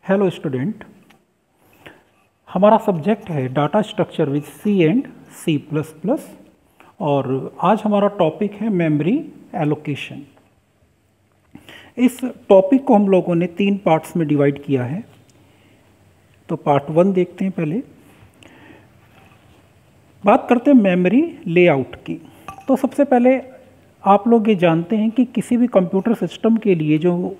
Hello student, हमारा subject है data structure with C and C plus plus और आज हमारा टॉपिक है मेमोरी एलोकेशन। इस टॉपिक को हम लोगों ने 3 पार्ट्स में डिवाइड किया है। तो पार्ट 1 देखते हैं। पहले बात करते हैं मेमोरी लेआउट की। तो सबसे पहले आप लोग ये जानते हैं कि किसी भी कंप्यूटर सिस्टम के लिए जो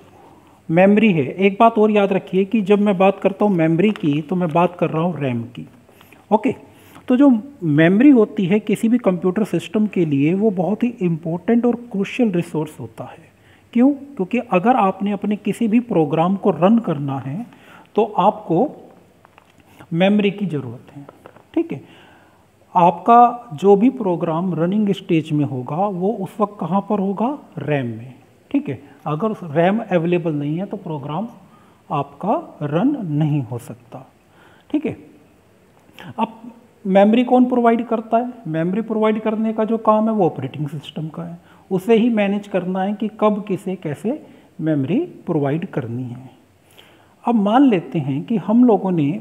मेमोरी है, एक बात और याद रखिए कि जब मैं बात करता हूँ मेमोरी की तो मैं बात कर रहा हूँ रैम की। ओके, तो जो मेमोरी होती है किसी भी कंप्यूटर सिस्टम के लिए वो बहुत ही इम्पोर्टेंट और क्रूशियल रिसोर्स होता है। क्यों? क्योंकि अगर आपने अपने किसी भी प्रोग्राम को रन करना है तो आपको मेमोरी की ज़रूरत है। ठीक है, आपका जो भी प्रोग्राम रनिंग स्टेज में होगा वो उस वक्त कहाँ पर होगा? रैम में। ठीक है, अगर रैम अवेलेबल नहीं है तो प्रोग्राम आपका रन नहीं हो सकता। ठीक है, अब मेमोरी कौन प्रोवाइड करता है? मेमोरी प्रोवाइड करने का जो काम है वो ऑपरेटिंग सिस्टम का है। उसे ही मैनेज करना है कि कब किसे कैसे मेमोरी प्रोवाइड करनी है। अब मान लेते हैं कि हम लोगों ने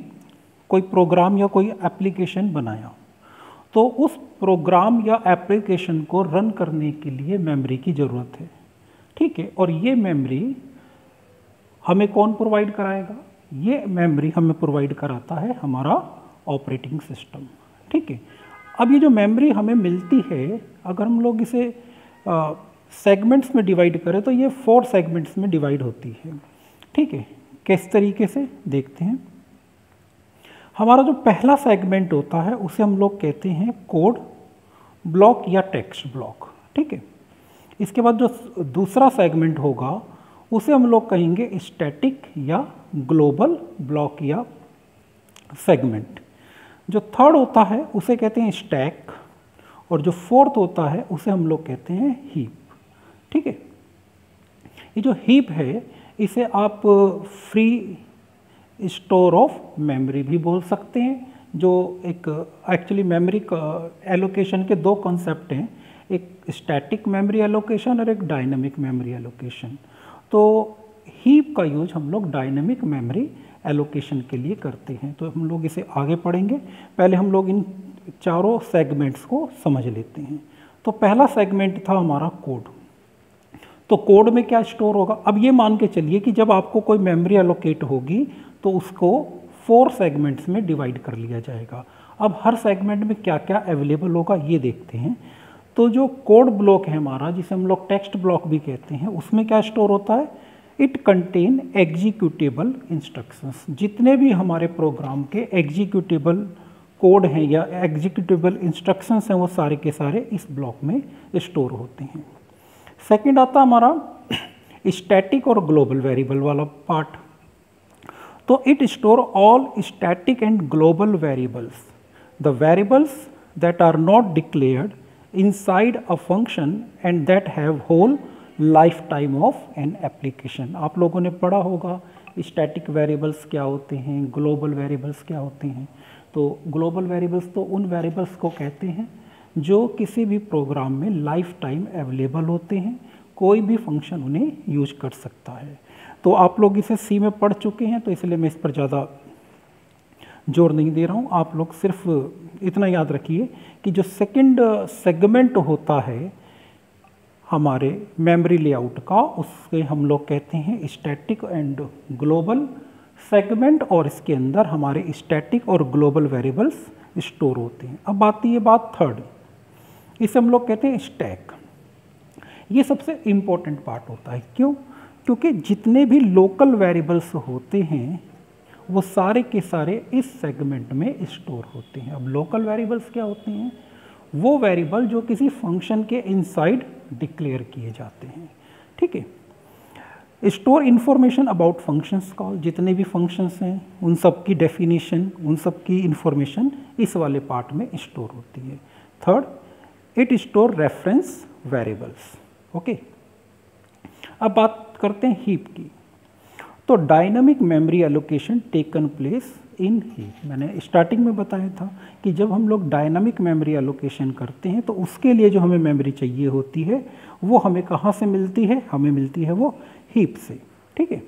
कोई प्रोग्राम या कोई एप्लीकेशन बनाया, तो उस प्रोग्राम या एप्लीकेशन को रन करने के लिए मेमोरी की ज़रूरत है। ठीक है, और ये मेमोरी हमें कौन प्रोवाइड कराएगा? ये मेमोरी हमें प्रोवाइड कराता है हमारा ऑपरेटिंग सिस्टम। ठीक है, अब ये जो मेमोरी हमें मिलती है, अगर हम लोग इसे सेगमेंट्स में डिवाइड करें तो ये 4 सेगमेंट्स में डिवाइड होती है। ठीक है, किस तरीके से देखते हैं। हमारा जो पहला सेगमेंट होता है उसे हम लोग कहते हैं कोड ब्लॉक या टेक्स्ट ब्लॉक। ठीक है, इसके बाद जो दूसरा सेगमेंट होगा उसे हम लोग कहेंगे स्टैटिक या ग्लोबल ब्लॉक या सेगमेंट। जो थर्ड होता है उसे कहते हैं स्टैक और जो फोर्थ होता है उसे हम लोग कहते हैं हीप। ठीक है, ये जो हीप है इसे आप फ्री स्टोर ऑफ मेमोरी भी बोल सकते हैं। जो एक एक्चुअली मेमोरी एलोकेशन के 2 कॉन्सेप्ट हैं, एक स्टैटिक मेमोरी एलोकेशन और एक डायनामिक मेमोरी एलोकेशन। तो हीप का यूज हम लोग डायनामिक मेमोरी एलोकेशन के लिए करते हैं। तो हम लोग इसे आगे पढ़ेंगे। पहले हम लोग इन चारों सेगमेंट्स को समझ लेते हैं। तो पहला सेगमेंट था हमारा कोड। तो कोड में क्या स्टोर होगा? अब ये मान के चलिए कि जब आपको कोई मेमोरी एलोकेट होगी तो उसको 4 सेगमेंट्स में डिवाइड कर लिया जाएगा। अब हर सेगमेंट में क्या क्या अवेलेबल होगा ये देखते हैं। तो जो कोड ब्लॉक है हमारा, जिसे हम लोग टेक्स्ट ब्लॉक भी कहते हैं, उसमें क्या स्टोर होता है? It contain executable instructions. जितने भी हमारे प्रोग्राम के एग्जीक्यूटेबल कोड हैं या एग्जीक्यूटेबल इंस्ट्रक्शंस हैं वो सारे के सारे इस ब्लॉक में स्टोर होते हैं। सेकंड आता हमारा स्टैटिक और ग्लोबल वेरिएबल वाला पार्ट। तो it store all static and global variables, the variables that are not declared inside a function and that have whole lifetime of an application। आप लोगों ने पढ़ा होगा स्टैटिक वेरिएबल्स क्या होते हैं, ग्लोबल वेरिएबल्स क्या होते हैं। तो ग्लोबल वेरिएबल्स तो उन वेरिएबल्स को कहते हैं जो किसी भी प्रोग्राम में लाइफ टाइम अवेलेबल होते हैं, कोई भी फंक्शन उन्हें यूज कर सकता है। तो आप लोग इसे सी में पढ़ चुके हैं तो इसलिए मैं इस पर ज़्यादा जोर नहीं दे रहा हूँ। आप लोग सिर्फ इतना याद रखिए कि जो सेकंड सेगमेंट होता है हमारे मेमोरी लेआउट का, उसके हम लोग कहते हैं स्टैटिक एंड ग्लोबल सेगमेंट, और इसके अंदर हमारे स्टैटिक और ग्लोबल वेरिएबल्स स्टोर होते हैं। अब आती है बात थर्ड, इसे हम लोग कहते हैं स्टैक। ये सबसे इम्पोर्टेंट पार्ट होता है। क्यों? क्योंकि जितने भी लोकल वेरिएबल्स होते हैं वो सारे के सारे इस सेगमेंट में स्टोर होते हैं। अब लोकल वेरिएबल्स क्या होते हैं? वो वेरिएबल जो किसी फंक्शन के इनसाइड डिक्लेयर किए जाते हैं। ठीक है, store information about functions call. जितने भी फंक्शंस हैं उन सब की डेफिनेशन, उन सब की इंफॉर्मेशन इस वाले पार्ट में स्टोर होती है। Third, it store reference variables. Okay, अब बात करते हैं हीप की। तो dynamic memory allocation taken place in heap. मैंने स्टार्टिंग में बताया था कि जब हम लोग डायनामिक मेमोरी एलोकेशन करते हैं तो उसके लिए जो हमें मेमोरी चाहिए होती है वो हमें कहाँ से मिलती है? हमें मिलती है वो हीप से। ठीक है,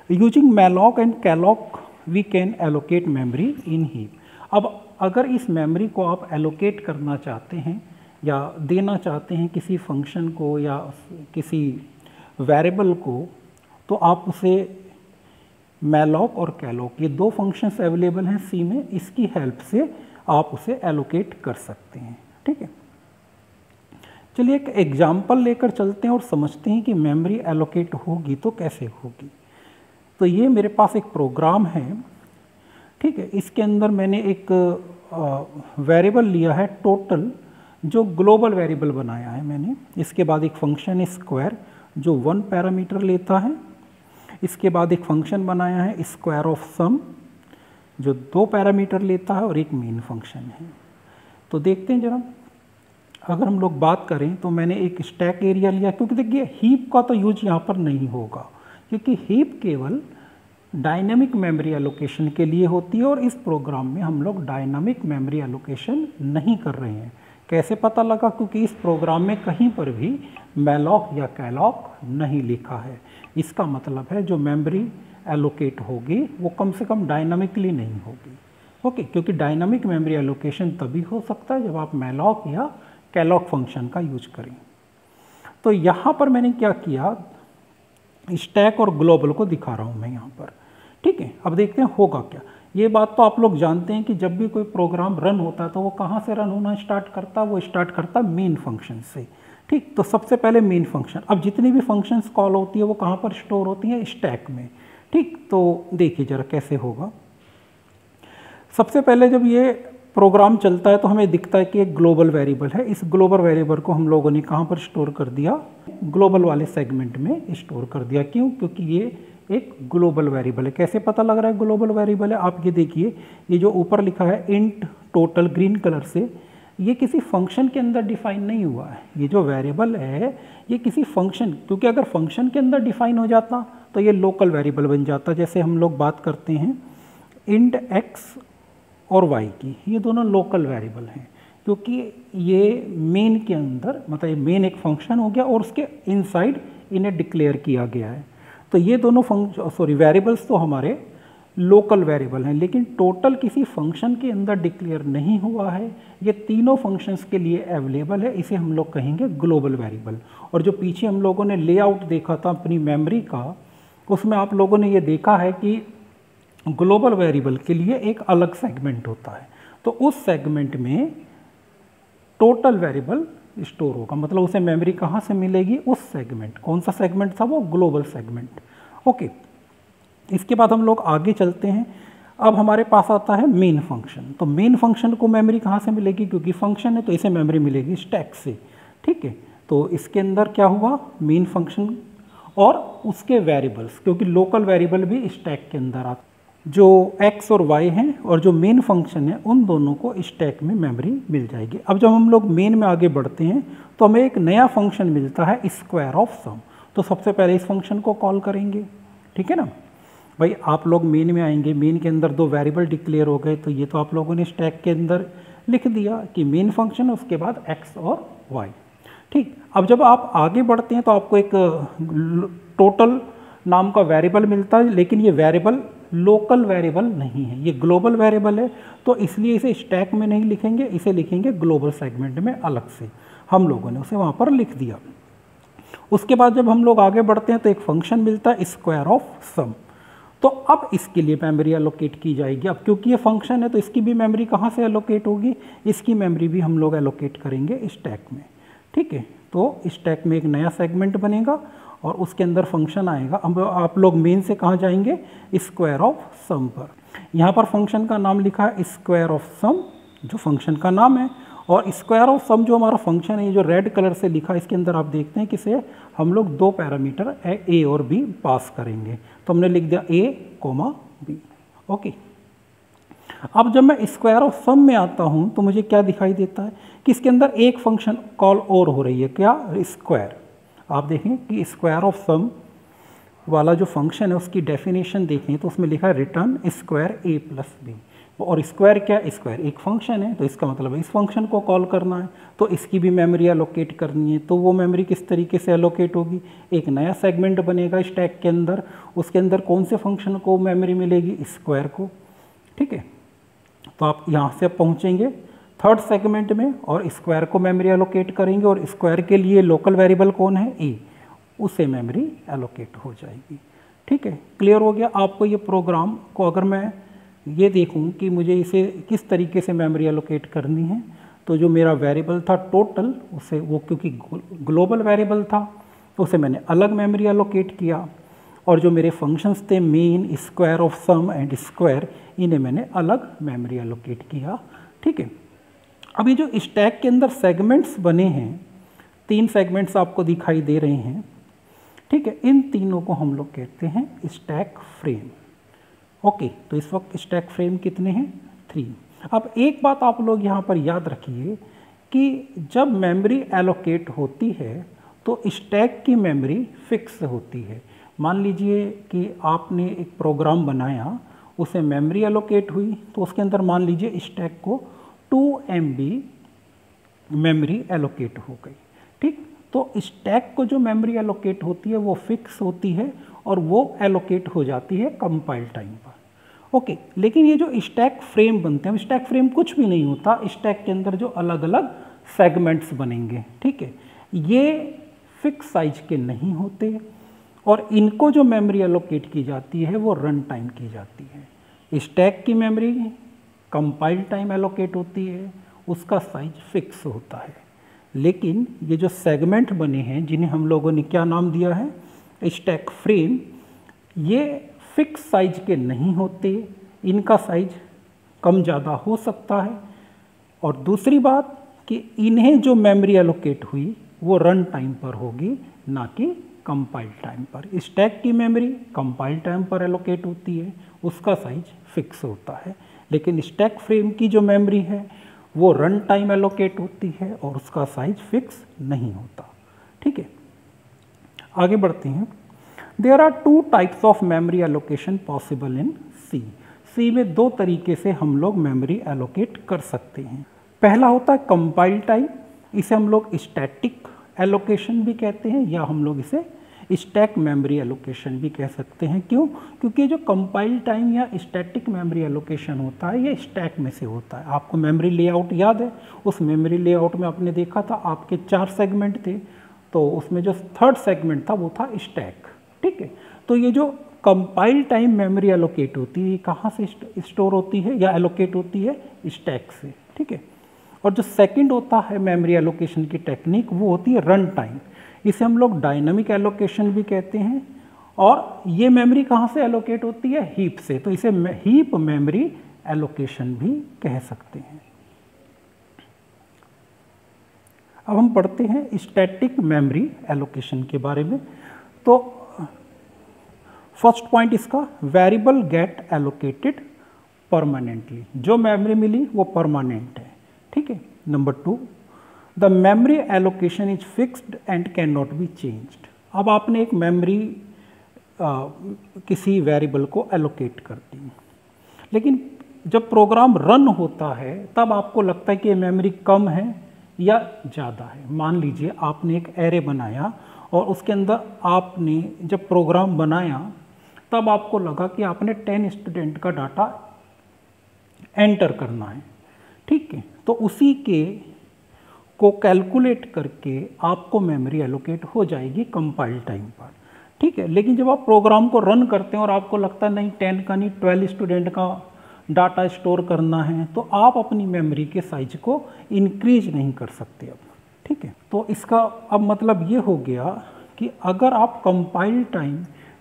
using malloc and calloc we can allocate memory in heap. अब अगर इस मेमोरी को आप एलोकेट करना चाहते हैं या देना चाहते हैं किसी फंक्शन को या किसी वेरिएबल को, तो आप उसे malloc और calloc, ये दो फंक्शंस अवेलेबल हैं सी में, इसकी हेल्प से आप उसे एलोकेट कर सकते हैं। ठीक है, चलिए एक एग्जाम्पल लेकर चलते हैं और समझते हैं कि मेमोरी एलोकेट होगी तो कैसे होगी। तो ये मेरे पास एक प्रोग्राम है, ठीक है, इसके अंदर मैंने एक वेरिएबल लिया है टोटल, जो ग्लोबल वेरिएबल बनाया है मैंने। इसके बाद एक फंक्शन है स्क्वायर जो 1 पैरामीटर लेता है। इसके बाद एक फंक्शन बनाया है स्क्वायर ऑफ सम जो 2 पैरामीटर लेता है, और एक मेन फंक्शन है। तो देखते हैं जरा, अगर हम लोग बात करें तो मैंने एक स्टैक एरिया लिया, क्योंकि देखिए हीप का तो यूज यहाँ पर नहीं होगा, क्योंकि हीप केवल डायनामिक मेमोरी एलोकेशन के लिए होती है, और इस प्रोग्राम में हम लोग डायनामिक मेमोरी एलोकेशन नहीं कर रहे हैं। कैसे पता लगा? क्योंकि इस प्रोग्राम में कहीं पर भी malloc या calloc नहीं लिखा है। इसका मतलब है जो मेमोरी एलोकेट होगी वो कम से कम डायनामिकली नहीं होगी। ओके, क्योंकि डायनामिक मेमोरी एलोकेशन तभी हो सकता है जब आप malloc या calloc फंक्शन का यूज करें। तो यहाँ पर मैंने क्या किया, स्टैक और ग्लोबल को दिखा रहा हूँ मैं यहाँ पर। ठीक है, अब देखते हैं होगा क्या। ये बात तो आप लोग जानते हैं कि जब भी कोई प्रोग्राम रन होता है तो वो कहाँ से रन होना स्टार्ट करता है, वो स्टार्ट करता है मेन फंक्शन से। ठीक, तो सबसे पहले मेन फंक्शन, अब जितनी भी फंक्शंस कॉल होती है वो कहाँ पर स्टोर होती हैं, स्टैक में। ठीक, तो देखिए जरा कैसे होगा। सबसे पहले जब ये प्रोग्राम चलता है तो हमें दिखता है कि एक ग्लोबल वेरिएबल है। इस ग्लोबल वेरिएबल को हम लोगों ने कहाँ पर स्टोर कर दिया, ग्लोबल वाले सेगमेंट में स्टोर कर दिया। क्यों? क्योंकि ये एक ग्लोबल वेरिएबल है। कैसे पता लग रहा है ग्लोबल वेरिएबल है? आप ये देखिए, ये जो ऊपर लिखा है इंट टोटल ग्रीन कलर से, ये किसी फंक्शन के अंदर डिफाइन नहीं हुआ है। ये जो वेरिएबल है ये किसी फंक्शन, क्योंकि अगर फंक्शन के अंदर डिफाइन हो जाता तो ये लोकल वेरिएबल बन जाता। जैसे हम लोग बात करते हैं इंट एक्स और वाई की, ये दोनों लोकल वेरिएबल हैं, क्योंकि ये मेन के अंदर, मतलब ये मेन एक फंक्शन हो गया और उसके इनसाइड इन्हें डिक्लेयर किया गया है। तो ये दोनों वेरिएबल्स तो हमारे लोकल वेरिएबल हैं, लेकिन टोटल किसी फंक्शन के अंदर डिक्लेयर नहीं हुआ है। ये तीनों फंक्शंस के लिए अवेलेबल है, इसे हम लोग कहेंगे ग्लोबल वेरिएबल। और जो पीछे हम लोगों ने लेआउट देखा था अपनी मेमोरी का, उसमें आप लोगों ने ये देखा है कि ग्लोबल वेरिएबल के लिए एक अलग सेगमेंट होता है। तो उस सेगमेंट में टोटल वेरिएबल स्टोर होगा, मतलब उसे मेमोरी कहाँ से मिलेगी, उस सेगमेंट। कौन सा सेगमेंट था वो? Global segment. ओके, इसके बाद हम लोग आगे चलते हैं। अब हमारे पास आता है मेन फंक्शन। तो मेन फंक्शन को मेमोरी कहाँ से मिलेगी? क्योंकि फंक्शन है तो इसे मेमोरी मिलेगी स्टैक से। ठीक है, तो इसके अंदर क्या हुआ, मेन फंक्शन और उसके वेरिएबल्स, क्योंकि लोकल वेरिएबल भी स्टैक के अंदर आते, जो x और y हैं, और जो मेन फंक्शन है उन दोनों को स्टैक में मेमोरी मिल जाएगी। अब जब हम लोग मेन में आगे बढ़ते हैं तो हमें एक नया फंक्शन मिलता है स्क्वायर ऑफ सम। तो सबसे पहले इस फंक्शन को कॉल करेंगे। ठीक है ना भाई, आप लोग मेन में आएंगे, मेन के अंदर 2 वेरिएबल डिक्लेयर हो गए, तो ये तो आप लोगों ने स्टैक के अंदर लिख दिया कि मेन फंक्शन है, उसके बाद x और y। ठीक, अब जब आप आगे बढ़ते हैं तो आपको एक टोटल नाम का वेरिएबल मिलता है, लेकिन ये वेरिएबल लोकल वेरिएबल नहीं है, ये ग्लोबल वेरिएबल है। तो इसलिए इसे स्टैक में नहीं लिखेंगे, इसे लिखेंगे ग्लोबल सेगमेंट में अलग से। हम लोगों ने उसे वहाँ पर लिख दिया। उसके बाद जब हम लोग आगे बढ़ते हैं तो एक फंक्शन मिलता है स्क्वायर ऑफ सम। तो अब इसके लिए मेमोरी एलोकेट की जाएगी। अब क्योंकि ये फंक्शन है तो इसकी भी मेमोरी कहाँ से एलोकेट होगी, इसकी मेमोरी भी हम लोग एलोकेट करेंगे स्टैक में। ठीक है, तो स्टैक में एक नया सेगमेंट बनेगा और उसके अंदर फंक्शन आएगा। अब आप लोग मेन से कहाँ जाएंगे, स्क्वायर ऑफ सम पर। यहाँ पर फंक्शन का नाम लिखा है स्क्वायर ऑफ सम, जो फंक्शन का नाम है। और स्क्वायर ऑफ सम जो हमारा फंक्शन है, ये जो रेड कलर से लिखा है, इसके अंदर आप देखते हैं कि इसे हम लोग 2 पैरामीटर ए और बी पास करेंगे। तो हमने लिख दिया a, b। ओके, अब जब मैं स्क्वायर ऑफ सम में आता हूँ तो मुझे क्या दिखाई देता है कि इसके अंदर एक फंक्शन कॉल और हो रही है, क्या, स्क्वायर। आप देखें कि स्क्वायर ऑफ सम वाला जो फंक्शन है उसकी डेफिनेशन देखें तो उसमें लिखा है return square a plus B. और स्क्वायर क्या, स्क्वायर एक फंक्शन है, तो इसका मतलब इस फंक्शन को कॉल करना है, तो इसकी भी मेमोरी एलोकेट करनी है। तो वो मेमोरी किस तरीके से एलोकेट होगी, एक नया सेगमेंट बनेगा स्टैक के अंदर, उसके अंदर कौन से फंक्शन को मेमोरी मिलेगी, स्क्वायर को। ठीक है, तो आप यहाँ से पहुँचेंगे थर्ड सेगमेंट में और स्क्वायर को मेमोरी एलोकेट करेंगे, और स्क्वायर के लिए लोकल वेरिएबल कौन है, ए, उसे मेमोरी एलोकेट हो जाएगी। ठीक है, क्लियर हो गया आपको। ये प्रोग्राम को अगर मैं ये देखूं कि मुझे इसे किस तरीके से मेमोरी एलोकेट करनी है, तो जो मेरा वेरिएबल था टोटल, उसे वो क्योंकि ग्लोबल वेरिएबल था उसे मैंने अलग मेमोरी एलोकेट किया, और जो मेरे फंक्शंस थे main, square of sum and square, इन्हें मैंने अलग मेमोरी एलोकेट किया। ठीक है, अभी जो स्टैक के अंदर सेगमेंट्स बने हैं, 3 सेगमेंट्स आपको दिखाई दे रहे हैं। ठीक है, इन तीनों को हम लोग कहते हैं स्टैक फ्रेम। ओके, तो इस वक्त स्टैक फ्रेम कितने हैं, 3। अब एक बात आप लोग यहाँ पर याद रखिए कि जब मेमोरी एलोकेट होती है तो स्टैक की मेमोरी फिक्स होती है। मान लीजिए कि आपने एक प्रोग्राम बनाया, उसे मेमोरी एलोकेट हुई, तो उसके अंदर मान लीजिए स्टैक को 2 MB मेमोरी एलोकेट हो गई। ठीक, तो स्टैक को जो मेमोरी एलोकेट होती है वो फिक्स होती है और वो एलोकेट हो जाती है कंपाइल टाइम पर। ओके, लेकिन ये जो स्टैक फ्रेम बनते हैं, स्टैक फ्रेम कुछ भी नहीं होता, स्टैक के अंदर जो अलग अलग सेगमेंट्स बनेंगे, ठीक है, ये फिक्स साइज के नहीं होते, और इनको जो मेमोरी एलोकेट की जाती है वो रन टाइम की जाती है। स्टैक की मेमोरी कंपाइल टाइम एलोकेट होती है, उसका साइज फिक्स होता है। लेकिन ये जो सेगमेंट बने हैं जिन्हें हम लोगों ने क्या नाम दिया है, स्टैक फ्रेम, ये फिक्स साइज के नहीं होते, इनका साइज कम ज़्यादा हो सकता है। और दूसरी बात कि इन्हें जो मेमोरी एलोकेट हुई वो रन टाइम पर होगी, ना कि कंपाइल टाइम पर। स्टैक की मेमोरी कंपाइल टाइम पर एलोकेट होती है, उसका साइज फिक्स होता है, लेकिन स्टैक फ्रेम की जो मेमोरी है वो रन टाइम एलोकेट होती है और उसका साइज फिक्स नहीं होता। ठीक है, आगे बढ़ते हैं। There are 2 types of memory allocation possible in C. C में 2 तरीके से हम लोग मेमोरी एलोकेट कर सकते हैं। पहला होता है कंपाइल टाइम, इसे हम लोग स्टैटिक एलोकेशन भी कहते हैं, या हम लोग इसे स्टैक मेमोरी एलोकेशन भी कह सकते हैं। क्यों? क्योंकि जो कंपाइल टाइम या स्टैटिक मेमोरी एलोकेशन होता है ये स्टैक में से होता है। आपको मेमोरी लेआउट याद है, उस मेमोरी लेआउट में आपने देखा था आपके 4 सेगमेंट थे, तो उसमें जो थर्ड सेगमेंट था वो था स्टैक। ठीक है, तो ये जो कंपाइल टाइम मेमोरी एलोकेट होती है कहाँ से स्टोर होती है या एलोकेट होती है, स्टैक से। ठीक है, और जो सेकंड होता है मेमोरी एलोकेशन की टेक्निक वो होती है रन टाइम, इसे हम लोग डायनामिक एलोकेशन भी कहते हैं। और ये मेमोरी कहाँ से एलोकेट होती है, हीप से, तो इसे हीप मेमोरी एलोकेशन भी कह सकते हैं। अब हम पढ़ते हैं स्टैटिक मेमोरी एलोकेशन के बारे में। तो फर्स्ट पॉइंट इसका, वेरिएबल गेट एलोकेटेड परमानेंटली, जो मेमोरी मिली वो परमानेंट है। ठीक है, number 2, the memory allocation is fixed and can not be changed. अब आपने एक मेमोरी किसी वेरिएबल को एलोकेट कर दी, लेकिन जब प्रोग्राम रन होता है तब आपको लगता है कि ये मेमोरी कम है या ज़्यादा है। मान लीजिए आपने एक एरे बनाया और उसके अंदर आपने जब प्रोग्राम बनाया तब आपको लगा कि आपने 10 स्टूडेंट का डाटा एंटर करना है। ठीक है, तो उसी के को कैलकुलेट करके आपको मेमोरी एलोकेट हो जाएगी कंपाइल टाइम पर। ठीक है, लेकिन जब आप प्रोग्राम को रन करते हैं और आपको लगता है नहीं 10 का नहीं 12 स्टूडेंट का डाटा स्टोर करना है, तो आप अपनी मेमोरी के साइज को इंक्रीज नहीं कर सकते अब। ठीक है, तो इसका अब मतलब ये हो गया कि अगर आप compile time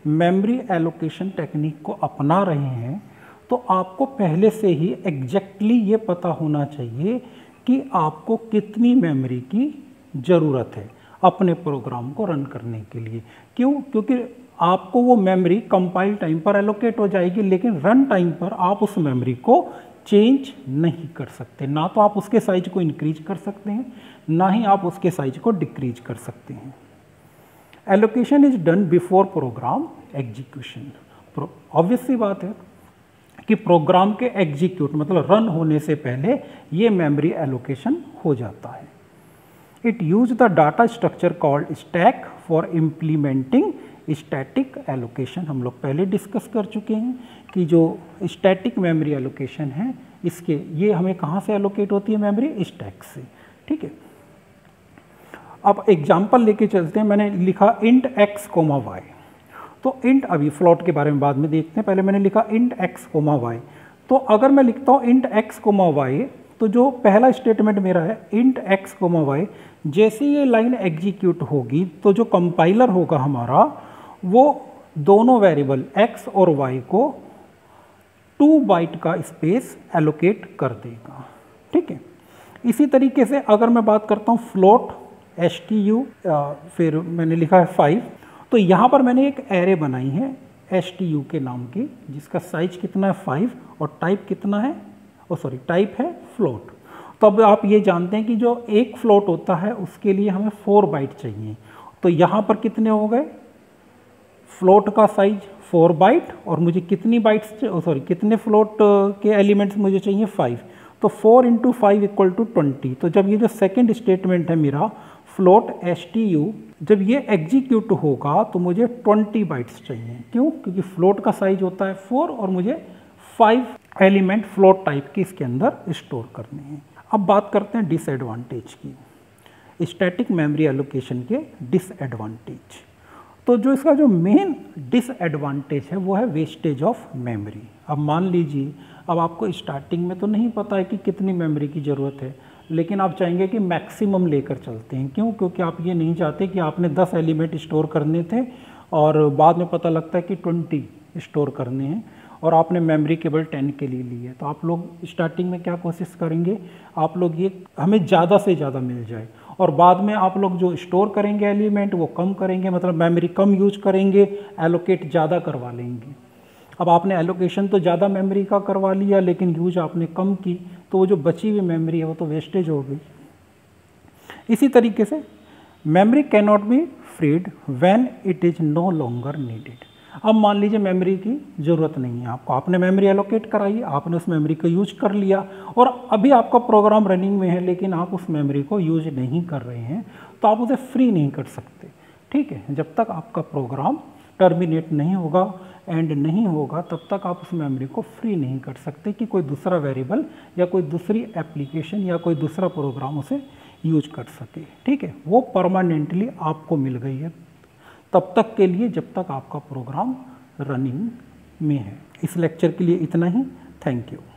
memory allocation technique को अपना रहे हैं तो आपको पहले से ही एग्जैक्टली ये पता होना चाहिए कि आपको कितनी मेमोरी की ज़रूरत है अपने प्रोग्राम को रन करने के लिए। क्यों? क्योंकि आपको वो मेमोरी कंपाइल टाइम पर एलोकेट हो जाएगी, लेकिन रन टाइम पर आप उस मेमोरी को चेंज नहीं कर सकते। ना तो आप उसके साइज को इंक्रीज कर सकते हैं, ना ही आप उसके साइज को डिक्रीज कर सकते हैं। Allocation is done before program execution. Obvious सी बात है कि प्रोग्राम के एग्जीक्यूट मतलब रन होने से पहले ये मेमोरी एलोकेशन हो जाता है। It use the data structure called stack for implementing static allocation. हम लोग पहले डिस्कस कर चुके हैं कि जो स्टैटिक मेमोरी एलोकेशन है इसके ये हमें कहाँ से एलोकेट होती है मेमोरी, स्टैक से। ठीक है, अब एग्जाम्पल लेके चलते हैं। मैंने लिखा इंट एक्स कोमा वाई, तो इंट अभी फ्लोट के बारे में बाद में देखते हैं, पहले मैंने लिखा इंट एक्स कोमा वाई। तो अगर मैं लिखता हूँ इंट एक्स कोमा वाई, तो जो पहला स्टेटमेंट मेरा है इंट एक्स कोमा वाई, जैसे ये लाइन एग्जीक्यूट होगी तो जो कंपाइलर होगा हमारा वो दोनों वेरिएबल x और y को 2 बाइट का स्पेस एलोकेट कर देगा। ठीक है, इसी तरीके से अगर मैं बात करता हूँ फ्लोट stu, फिर मैंने लिखा है 5, तो यहाँ पर मैंने एक एरे बनाई है stu के नाम की, जिसका साइज कितना है 5 और टाइप कितना है, टाइप है फ्लोट। तो अब आप ये जानते हैं कि जो एक फ्लोट होता है उसके लिए हमें 4 बाइट चाहिए। तो यहाँ पर कितने हो गए, फ्लोट का साइज 4 बाइट और मुझे कितनी बाइट्स कितने फ्लोट के एलिमेंट्स मुझे चाहिए 5, तो 4 × 5 = 20। तो जब ये जो सेकंड स्टेटमेंट है मेरा फ्लोट stu, जब ये एग्जीक्यूट होगा तो मुझे 20 बाइट्स चाहिए। क्यों? क्योंकि फ्लोट का साइज होता है 4 और मुझे 5 एलिमेंट फ्लोट टाइप के इसके अंदर स्टोर करने हैं। अब बात करते हैं डिसएडवांटेज की, स्टैटिक मेमोरी एलोकेशन के डिसएडवांटेज। तो जो इसका जो मेन डिसएडवांटेज है वो है वेस्टेज ऑफ मेमोरी। अब मान लीजिए अब आपको स्टार्टिंग में तो नहीं पता है कि कितनी मेमोरी की ज़रूरत है, लेकिन आप चाहेंगे कि मैक्सिमम लेकर चलते हैं। क्यों? क्योंकि आप ये नहीं चाहते कि आपने 10 एलिमेंट स्टोर करने थे और बाद में पता लगता है कि 20 स्टोर करने हैं और आपने मेमोरी केवल 10 के लिए ली है। तो आप लोग स्टार्टिंग में क्या कोशिश करेंगे, आप लोग ये हमें ज़्यादा से ज़्यादा मिल जाए, और बाद में आप लोग जो स्टोर करेंगे एलिमेंट वो कम करेंगे, मतलब मेमोरी कम यूज करेंगे, एलोकेट ज़्यादा करवा लेंगे। अब आपने एलोकेशन तो ज़्यादा मेमोरी का करवा लिया लेकिन यूज आपने कम की, तो वो जो बची हुई मेमोरी है वो तो वेस्टेज हो गई। इसी तरीके से memory can not be freed when it is no longer needed. अब मान लीजिए मेमोरी की ज़रूरत नहीं है आपको, आपने मेमोरी एलोकेट कराई, आपने उस मेमोरी को यूज कर लिया और अभी आपका प्रोग्राम रनिंग में है लेकिन आप उस मेमोरी को यूज नहीं कर रहे हैं, तो आप उसे फ्री नहीं कर सकते। ठीक है, जब तक आपका प्रोग्राम टर्मिनेट नहीं होगा, एंड नहीं होगा, तब तक आप उस मेमोरी को फ्री नहीं कर सकते कि कोई दूसरा वेरिएबल या कोई दूसरी एप्लीकेशन या कोई दूसरा प्रोग्राम उसे यूज कर सके। ठीक है, वो परमानेंटली आपको मिल गई है तब तक के लिए जब तक आपका प्रोग्राम रनिंग में है। इस लेक्चर के लिए इतना ही। Thank you.